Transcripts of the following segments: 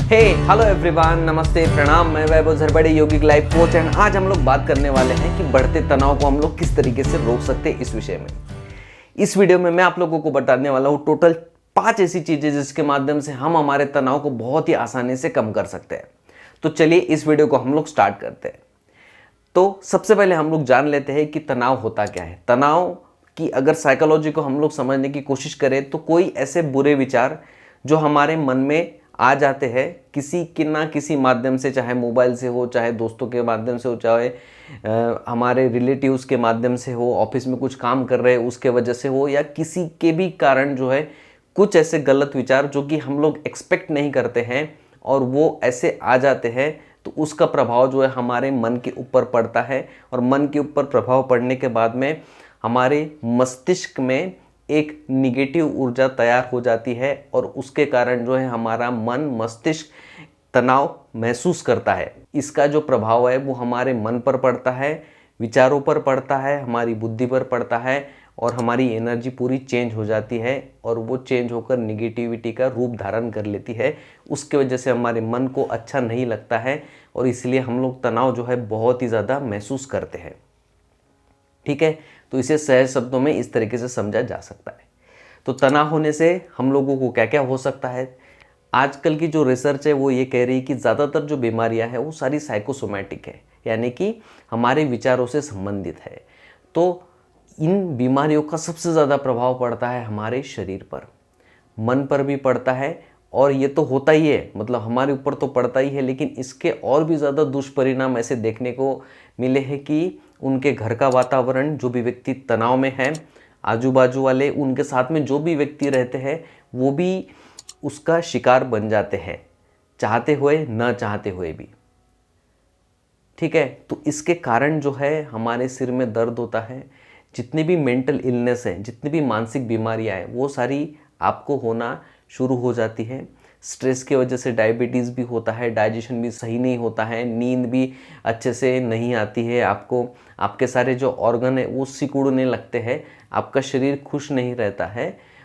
हे hello everyone, नमस्ते, प्रणाम। मैं वैभव झरबड़े, योगिक लाइफ कोच, एंड आज हम लोग बात करने वाले हैं कि बढ़ते तनाव को हम लोग किस तरीके से रोक सकते हैं। इस विषय में इस वीडियो में मैं आप लोगों को बताने वाला हूँ टोटल 5 ऐसी चीजें जिसके माध्यम से हम हमारे तनाव को बहुत ही आसानी से कम कर सकते हैं। तो चलिए इस वीडियो को हम लोग स्टार्ट करते हैं। तो सबसे पहले हम लोग जान लेते हैं कि तनाव होता क्या है। तनाव की अगर साइकोलॉजी को हम लोग समझने की कोशिश करें तो कोई ऐसे बुरे विचार जो हमारे मन में आ जाते हैं किसी के ना किसी माध्यम से, चाहे मोबाइल से हो, चाहे दोस्तों के माध्यम से हो, चाहे हमारे रिलेटिव्स के माध्यम से हो, ऑफिस में कुछ काम कर रहे हैं उसके वजह से हो, या किसी के भी कारण जो है कुछ ऐसे गलत विचार जो कि हम लोग एक्सपेक्ट नहीं करते हैं और वो ऐसे आ जाते हैं, तो उसका प्रभाव जो है हमारे मन के ऊपर पड़ता है। और मन के ऊपर प्रभाव पड़ने के बाद में हमारे मस्तिष्क में एक निगेटिव ऊर्जा तैयार हो जाती है और उसके कारण जो है हमारा मन, मस्तिष्क तनाव महसूस करता है। इसका जो प्रभाव है वो हमारे मन पर पड़ता है, विचारों पर पड़ता है, हमारी बुद्धि पर पड़ता है और हमारी एनर्जी पूरी चेंज हो जाती है और वो चेंज होकर निगेटिविटी का रूप धारण कर लेती है। उसके वजह से हमारे मन को अच्छा नहीं लगता है और इसलिए हम लोग तनाव जो है बहुत ही ज़्यादा महसूस करते हैं। ठीक है, तो इसे सहज शब्दों में इस तरीके से समझा जा सकता है। तो तनाव होने से हम लोगों को क्या क्या हो सकता है। आजकल की जो रिसर्च है वो ये कह रही है कि ज़्यादातर जो बीमारियां हैं वो सारी साइकोसोमैटिक है, यानी कि हमारे विचारों से संबंधित है। तो इन बीमारियों का सबसे ज़्यादा प्रभाव पड़ता है हमारे शरीर पर, मन पर भी पड़ता है। और ये तो होता ही है, मतलब हमारे ऊपर तो पड़ता ही है, लेकिन इसके और भी ज़्यादा दुष्परिणाम ऐसे देखने को मिले हैं कि उनके घर का वातावरण, जो भी व्यक्ति तनाव में है, आजू बाजू वाले, उनके साथ में जो भी व्यक्ति रहते हैं वो भी उसका शिकार बन जाते हैं, चाहते हुए न चाहते हुए भी। ठीक है, तो इसके कारण जो है हमारे सिर में दर्द होता है। जितनी भी मेंटल इलनेस है, जितनी भी मानसिक बीमारियां हैं, वो सारी आपको होना शुरू हो जाती है। स्ट्रेस की वजह से डायबिटीज़ भी होता है, डाइजेशन भी सही नहीं होता है, नींद भी अच्छे से नहीं आती है आपको, आपके सारे जो ऑर्गन है वो सिकुड़ने लगते हैं, आपका शरीर खुश नहीं रहता है।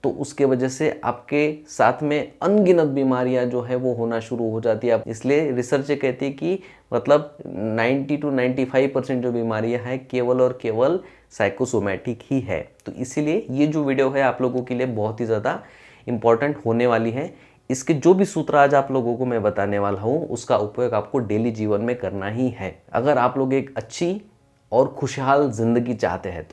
तो उसके वजह से आपके साथ में अनगिनत बीमारियां जो है वो होना शुरू हो जाती है। इसलिए रिसर्च ये कहती है कि मतलब 90 to 95% जो बीमारियां हैं केवल और केवल साइकोसोमैटिक ही है। तो इसीलिए ये जो वीडियो है आप लोगों के लिए बहुत ही ज़्यादा इम्पॉर्टेंट होने वाली है। इसके जो भी सूत्र आज आप लोगों को मैं बताने वाला हूँ उसका उपयोग आपको डेली जीवन में करना ही है, अगर आप लोग एक अच्छी और खुशहाल जिंदगी चाहते हैं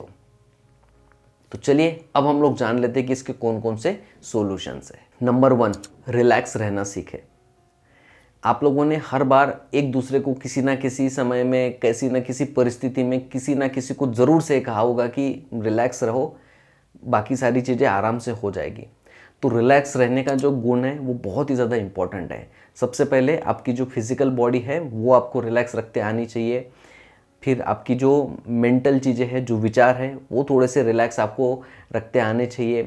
तो चलिए अब हम लोग जान लेते हैं कि इसके कौन कौन से सॉल्यूशंस है। नंबर 1, रिलैक्स रहना सीखें। आप लोगों ने हर बार एक दूसरे को किसी ना किसी समय में, किसी ना किसी परिस्थिति में, किसी ना किसी को ज़रूर से कहा होगा कि रिलैक्स रहो, बाकी सारी चीज़ें आराम से हो जाएगी। तो रिलैक्स रहने का जो गुण है वो बहुत ही ज़्यादा इम्पॉर्टेंट है। सबसे पहले आपकी जो फिजिकल बॉडी है वो आपको रिलैक्स रखते आनी चाहिए। फिर आपकी जो मेंटल चीज़ें हैं, जो विचार हैं, वो थोड़े से रिलैक्स आपको रखते आने चाहिए।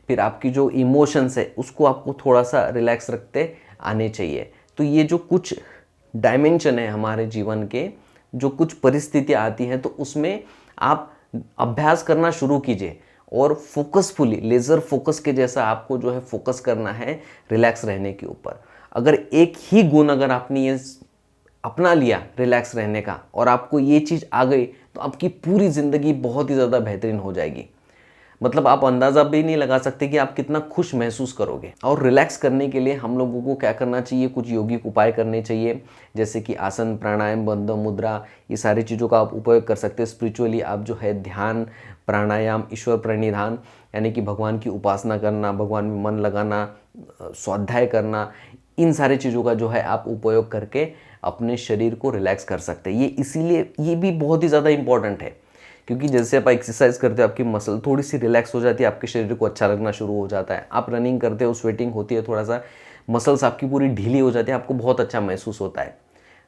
फिर आपकी जो इमोशंस है उसको आपको थोड़ा सा रिलैक्स रखते आने चाहिए। तो ये जो कुछ डायमेंशन है हमारे जीवन के, जो कुछ परिस्थितियाँ आती हैं, तो उसमें आप अभ्यास करना शुरू कीजिए और फोकसफुली, लेज़र फोकस के जैसा आपको जो है फोकस करना है रिलैक्स रहने के ऊपर। अगर एक ही गुण अगर आपने ये अपना लिया रिलैक्स रहने का और आपको ये चीज़ आ गई तो आपकी पूरी ज़िंदगी बहुत ही ज़्यादा बेहतरीन हो जाएगी। मतलब आप अंदाज़ा भी नहीं लगा सकते कि आप कितना खुश महसूस करोगे। और रिलैक्स करने के लिए हम लोगों को क्या करना चाहिए, कुछ यौगिक उपाय करने चाहिए, जैसे कि आसन, प्राणायाम, बंध मुद्रा, ये सारी चीज़ों का आप उपयोग कर सकते हैं। स्पिरिचुअली आप जो है ध्यान, प्राणायाम, ईश्वर प्रणिधान, यानी कि भगवान की उपासना करना, भगवान में मन लगाना, स्वाध्याय करना, इन सारी चीज़ों का जो है आप उपयोग करके अपने शरीर को रिलैक्स कर सकते हैं। ये इसीलिए ये भी बहुत ही ज़्यादा इंपॉर्टेंट है क्योंकि जैसे आप एक्सरसाइज करते हो आपकी मसल थोड़ी सी रिलैक्स हो जाती है, आपके शरीर को अच्छा लगना शुरू हो जाता है। आप रनिंग करते हो, स्वेटिंग होती है, थोड़ा सा मसल्स आपकी पूरी ढीली हो जाती है, आपको बहुत अच्छा महसूस होता है,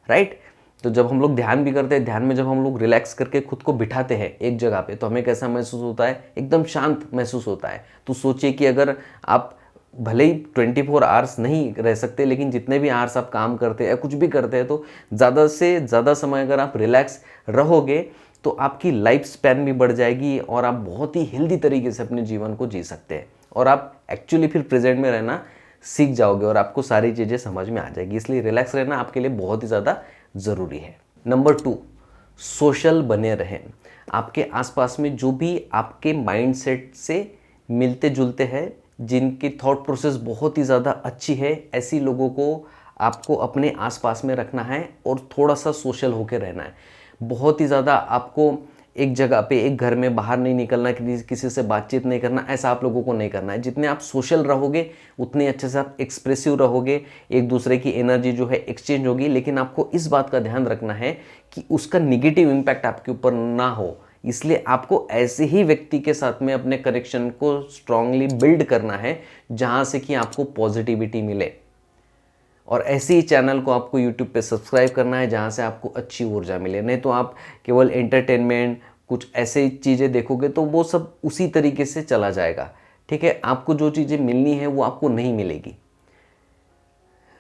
राइट। तो जब हम लोग ध्यान भी करते हैं, ध्यान में जब हम लोग रिलैक्स करके खुद को बिठाते हैं एक जगह पे, तो हमें कैसा महसूस होता है, एकदम शांत महसूस होता है। तो सोचिए कि अगर आप भले ही 24 आवर्स नहीं रह सकते, लेकिन जितने भी आवर्स आप काम करते हैं या कुछ भी करते हैं, तो ज़्यादा से ज़्यादा समय अगर आप रिलैक्स रहोगे तो आपकी लाइफ स्पैन भी बढ़ जाएगी और आप बहुत ही हेल्दी तरीके से अपने जीवन को जी सकते हैं और आप एक्चुअली फिर प्रेजेंट में रहना सीख जाओगे और आपको सारी चीज़ें समझ में आ जाएगी। इसलिए रिलैक्स रहना आपके लिए बहुत ही ज़्यादा ज़रूरी है। नंबर 2, सोशल बने रहें। आपके आसपास में जो भी आपके माइंडसेट से मिलते जुलते हैं, जिनकी थॉट प्रोसेस बहुत ही ज़्यादा अच्छी है, ऐसी लोगों को आपको अपने आसपास में रखना है और थोड़ा सा सोशल होकर रहना है। बहुत ही ज़्यादा आपको एक जगह पे, एक घर में बाहर नहीं निकलना, किसी से बातचीत नहीं करना, ऐसा आप लोगों को नहीं करना है। जितने आप सोशल रहोगे उतने अच्छे से आप एक्सप्रेसिव रहोगे, एक दूसरे की एनर्जी जो है एक्सचेंज होगी। लेकिन आपको इस बात का ध्यान रखना है कि उसका निगेटिव इम्पैक्ट आपके ऊपर ना हो। इसलिए आपको ऐसे ही व्यक्ति के साथ में अपने कनेक्शन को स्ट्रांगली बिल्ड करना है जहाँ से कि आपको पॉजिटिविटी मिले। और ऐसे ही चैनल को आपको YouTube पे सब्सक्राइब करना है जहाँ से आपको अच्छी ऊर्जा मिले। नहीं तो आप केवल एंटरटेनमेंट, कुछ ऐसे चीज़ें देखोगे तो वो सब उसी तरीके से चला जाएगा। ठीक है, आपको जो चीज़ें मिलनी है वो आपको नहीं मिलेगी,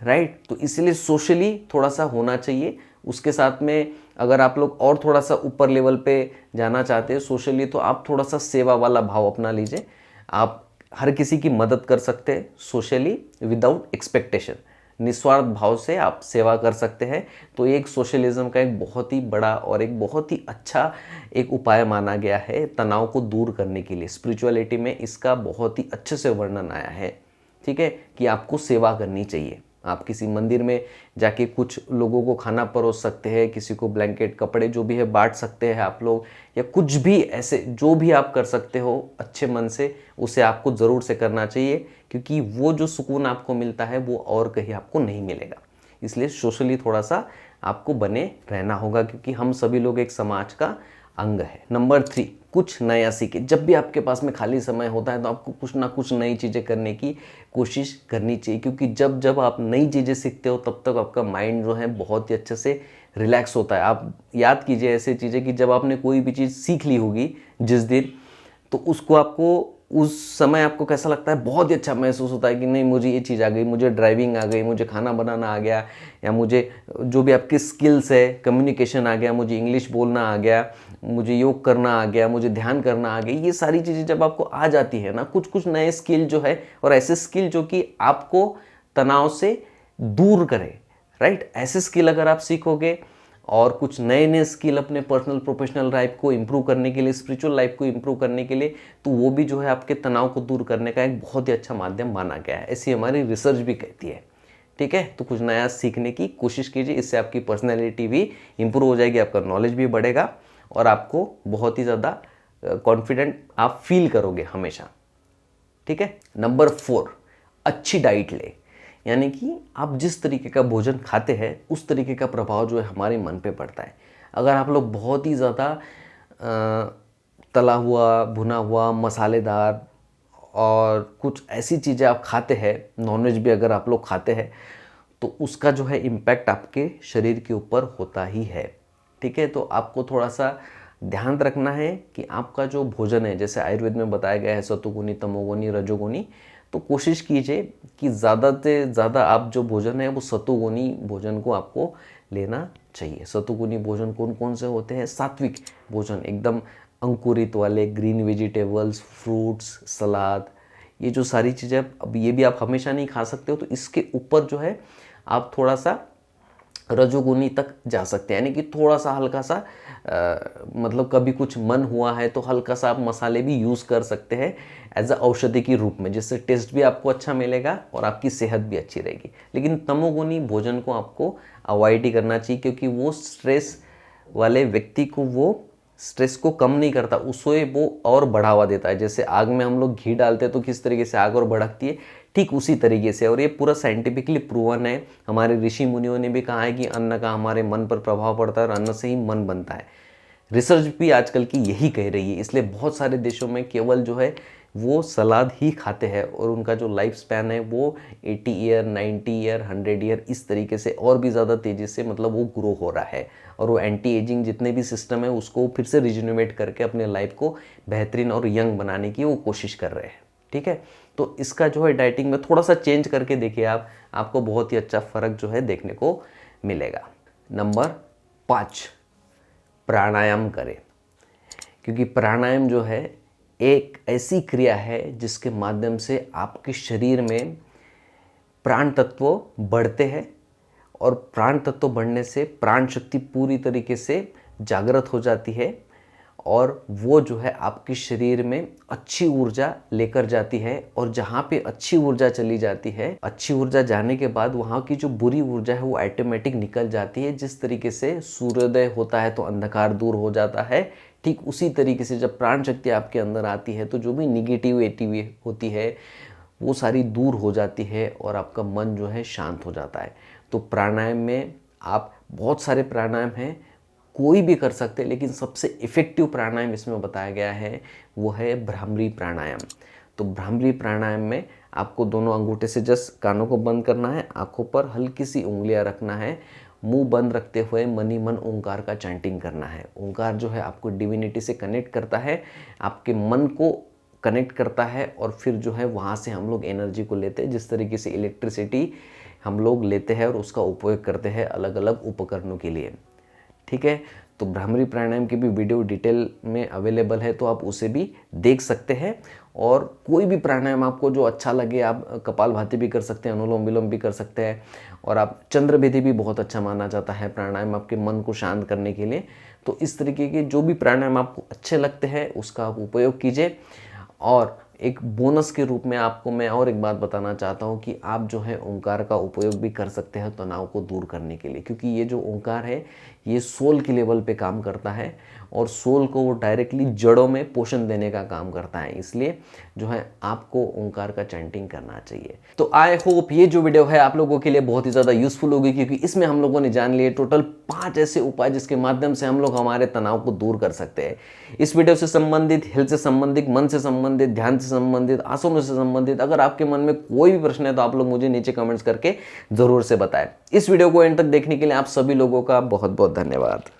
राइट। तो इसलिए सोशली थोड़ा सा होना चाहिए। उसके साथ में अगर आप लोग और थोड़ा सा ऊपर लेवल पे जाना चाहते हैं सोशली, तो आप थोड़ा सा सेवा वाला भाव अपना लीजिए। आप हर किसी की मदद कर सकते हैं सोशली विदाउट एक्सपेक्टेशन। निस्वार्थ भाव से आप सेवा कर सकते हैं। तो एक सोशलिज्म का एक बहुत ही बड़ा और एक बहुत ही अच्छा एक उपाय माना गया है तनाव को दूर करने के लिए। स्पिरिचुअलिटी में इसका बहुत ही अच्छे से वर्णन आया है, ठीक है, कि आपको सेवा करनी चाहिए। आप किसी मंदिर में जाके कुछ लोगों को खाना परोस सकते हैं, किसी को ब्लैंकेट, कपड़े जो भी है बांट सकते हैं आप लोग, या कुछ भी ऐसे जो भी आप कर सकते हो अच्छे मन से, उसे आपको ज़रूर से करना चाहिए। क्योंकि वो जो सुकून आपको मिलता है वो और कहीं आपको नहीं मिलेगा। इसलिए सोशली थोड़ा सा आपको बने रहना होगा, क्योंकि हम सभी लोग एक समाज का अंग है। नंबर 3, कुछ नया सीखे। जब भी आपके पास में खाली समय होता है तो आपको कुछ ना कुछ नई चीज़ें करने की कोशिश करनी चाहिए। क्योंकि जब जब आप नई चीज़ें सीखते हो तब तक आपका माइंड जो है बहुत ही अच्छे से रिलैक्स होता है। आप याद कीजिए ऐसे चीज़ें कि जब आपने कोई भी चीज़ सीख ली होगी जिस दिन, तो उसको आपको उस समय आपको कैसा लगता है, बहुत ही अच्छा महसूस होता है कि नहीं मुझे ये चीज़ आ गई, मुझे ड्राइविंग आ गई, मुझे खाना बनाना आ गया, या मुझे जो भी आपकी स्किल्स है, कम्युनिकेशन आ गया, मुझे इंग्लिश बोलना आ गया, मुझे योग करना आ गया, मुझे ध्यान करना आ गया। ये सारी चीज़ें जब आपको आ जाती है ना, कुछ कुछ नए स्किल जो है, और ऐसे स्किल जो कि आपको तनाव से दूर करे, राइट। ऐसे स्किल अगर आप सीखोगे और कुछ नए नए स्किल अपने पर्सनल प्रोफेशनल लाइफ को इम्प्रूव करने के लिए, स्पिरिचुअल लाइफ को इम्प्रूव करने के लिए, तो वो भी जो है आपके तनाव को दूर करने का एक बहुत ही अच्छा माध्यम माना गया है। ऐसी हमारी रिसर्च भी कहती है, ठीक है। तो कुछ नया सीखने की कोशिश कीजिए, इससे आपकी पर्सनैलिटी भी इम्प्रूव हो जाएगी, आपका नॉलेज भी बढ़ेगा और आपको बहुत ही ज़्यादा कॉन्फिडेंट आप फील करोगे हमेशा, ठीक है। नंबर 4, अच्छी डाइट ले। यानी कि आप जिस तरीके का भोजन खाते हैं उस तरीके का प्रभाव जो है हमारे मन पे पड़ता है। अगर आप लोग बहुत ही ज़्यादा तला हुआ, भुना हुआ, मसालेदार और कुछ ऐसी चीज़ें आप खाते हैं, नॉनवेज भी अगर आप लोग खाते हैं, तो उसका जो है इम्पैक्ट आपके शरीर के ऊपर होता ही है, ठीक है। तो आपको थोड़ा सा ध्यान रखना है कि आपका जो भोजन है, जैसे आयुर्वेद में बताया गया है सतोगुनी, तमोगुनी, रजोगुनी, तो कोशिश कीजिए कि ज़्यादा से ज़्यादा आप जो भोजन है वो सतोगुनी भोजन को आपको लेना चाहिए। सतोगुनी भोजन कौन कौन से होते हैं? सात्विक भोजन, एकदम अंकुरित वाले, ग्रीन वेजिटेबल्स, फ्रूट्स, सलाद, ये जो सारी चीज़ें, अब ये भी आप हमेशा नहीं खा सकते हो, तो इसके ऊपर जो है आप थोड़ा सा रजोगुनी तक जा सकते हैं। यानी कि थोड़ा सा हल्का सा मतलब कभी कुछ मन हुआ है तो हल्का सा आप मसाले भी यूज़ कर सकते हैं एज अ औषधि के रूप में, जिससे टेस्ट भी आपको अच्छा मिलेगा और आपकी सेहत भी अच्छी रहेगी। लेकिन तमोगुनी भोजन को आपको अवॉइड ही करना चाहिए, क्योंकि वो स्ट्रेस वाले व्यक्ति को, वो स्ट्रेस को कम नहीं करता, उसे वो और बढ़ावा देता है। जैसे आग में हम लोग घी डालते हैं तो किस तरीके से आग और भड़कती है, ठीक उसी तरीके से। और ये पूरा साइंटिफिकली प्रूवन है, हमारे ऋषि मुनियों ने भी कहा है कि अन्न का हमारे मन पर प्रभाव पड़ता है और अन्न से ही मन बनता है। रिसर्च भी आजकल की यही कह रही है। इसलिए बहुत सारे देशों में केवल जो है वो सलाद ही खाते हैं और उनका जो लाइफ स्पैन है वो 80 ईयर, 90 ईयर, 100 ईयर, इस तरीके से और भी ज़्यादा तेज़ी से मतलब वो ग्रो हो रहा है। और वो एंटी एजिंग जितने भी सिस्टम है उसको फिर से रिजुनेट करके अपने लाइफ को बेहतरीन और यंग बनाने की वो कोशिश कर रहे हैं, ठीक है। तो इसका जो है डाइटिंग में थोड़ा सा चेंज करके देखिए आप, आपको बहुत ही अच्छा फ़र्क जो है देखने को मिलेगा। नंबर 5, प्राणायाम करें। क्योंकि प्राणायाम जो है एक ऐसी क्रिया है जिसके माध्यम से आपके शरीर में प्राण तत्व बढ़ते हैं और प्राण तत्व बढ़ने से प्राण शक्ति पूरी तरीके से जागृत हो जाती है और वो जो है आपके शरीर में अच्छी ऊर्जा लेकर जाती है। और जहाँ पे अच्छी ऊर्जा चली जाती है, अच्छी ऊर्जा जाने के बाद वहाँ की जो बुरी ऊर्जा है वो ऑटोमेटिक निकल जाती है। जिस तरीके से सूर्योदय होता है तो अंधकार दूर हो जाता है, ठीक उसी तरीके से जब प्राण शक्ति आपके अंदर आती है तो जो भी निगेटिविटी होती है वो सारी दूर हो जाती है और आपका मन जो है शांत हो जाता है। तो प्राणायाम में आप बहुत सारे प्राणायाम हैं, कोई भी कर सकते हैं, लेकिन सबसे इफ़ेक्टिव प्राणायाम इसमें बताया गया है वो है भ्रामरी प्राणायाम। तो भ्रामरी प्राणायाम में आपको दोनों अंगूठे से जस्ट कानों को बंद करना है, आंखों पर हल्की सी उंगलियां रखना है, मुंह बंद रखते हुए मन ही मन ओंकार का चैंटिंग करना है। ओंकार जो है आपको डिविनिटी से कनेक्ट करता है, आपके मन को कनेक्ट करता है और फिर जो है वहाँ से हम लोग एनर्जी को लेते हैं। जिस तरीके से इलेक्ट्रिसिटी हम लोग लेते हैं और उसका उपयोग करते हैं अलग अलग उपकरणों के लिए, ठीक है। तो भ्रामरी प्राणायाम की भी वीडियो डिटेल में अवेलेबल है, तो आप उसे भी देख सकते हैं। और कोई भी प्राणायाम आपको जो अच्छा लगे, आप कपालभाति भी कर सकते हैं, अनुलोम विलोम भी कर सकते हैं, और आप चंद्रभेदी भी बहुत अच्छा माना जाता है प्राणायाम आपके मन को शांत करने के लिए। तो इस तरीके के जो भी प्राणायाम आपको अच्छे लगते हैं उसका आप उपयोग कीजिए। और एक बोनस के रूप में आपको मैं और एक बात बताना चाहता हूँ कि आप जो है ओंकार का उपयोग भी कर सकते हैं तनाव को दूर करने के लिए, क्योंकि ये जो ओंकार है ये सोल के लेवल पे काम करता है और सोल को वो डायरेक्टली जड़ों में पोषण देने का काम करता है। इसलिए जो है आपको ओंकार का चैंटिंग करना चाहिए। तो आई होप ये जो वीडियो है आप लोगों के लिए बहुत ही ज़्यादा यूजफुल होगी, क्योंकि इसमें हम लोगों ने जान लिए टोटल 5 ऐसे उपाय जिसके माध्यम से हम लोग हमारे तनाव को दूर कर सकते हैं। इस वीडियो से संबंधित, हेल्थ से संबंधित, मन से संबंधित, ध्यान से संबंधित, आसनों से संबंधित अगर आपके मन में कोई भी प्रश्न है तो आप लोग मुझे नीचे कमेंट्स करके जरूर से बताएं। इस वीडियो को एंड तक देखने के लिए आप सभी लोगों का बहुत बहुत धन्यवाद।